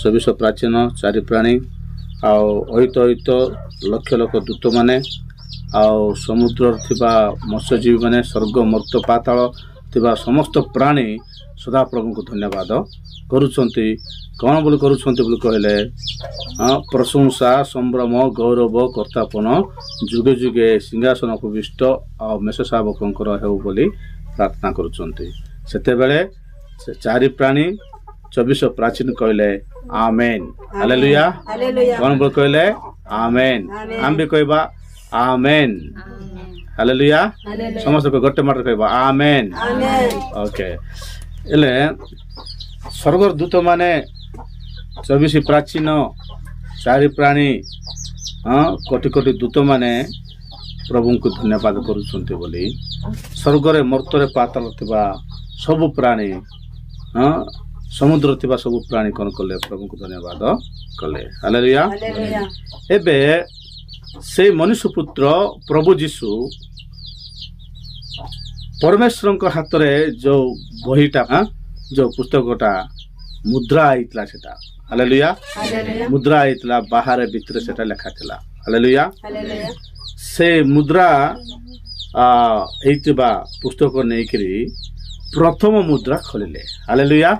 24 प्राचीन चारि प्राणी अहित अहित लक्ष लक्ष दूत माने समुद्र थिबा मत्स्यजीवी माने स्वर्ग मर्त पाताल थिबा समस्त प्राणी सदा प्रभु को धन्यवाद करुछंती। कौन बोली करुछंती बोली कहले प्रशंसा संभ्रम गौरव कर्तापन जुगे जुगे सिंहासन उपविष्ट आ मेष शावकंकर हेउ बोली प्रार्थना करुछंती। सेते बेले से चारि प्राणी 24 प्राचीन कहले आमेन हालेलुया। कौन बोल कहले आमेन। हम भी कहबा आमेन हालेलुया। समस्त को गोटे मात्र कहबा आमेन। ओके एले स्वर्ग दूत माने 24 प्राचीन चारि प्राणी कोटि कोटि दूत माने प्रभु को धन्यवाद करुछंती बोली स्वर्ग मर्तरे पाताल थिबा सब प्राणी समुद्र थिबा सब प्राणी कौन कले प्रभु को धन्यवाद कले हालेलुया। एबे से मनुष्य पुत्र प्रभु जीशु परमेश्वर को हाथ रे जो बहीटा जो पुस्तकटा मुद्रा आइतला सेटा हालेलुया। मुद्रा आइतला बाहर भीतर सेटा लिखा थिला हालेलुया। से मुद्रा एइतबा पुस्तक नेकरी प्रथम मुद्रा खोलिले हालेलुया।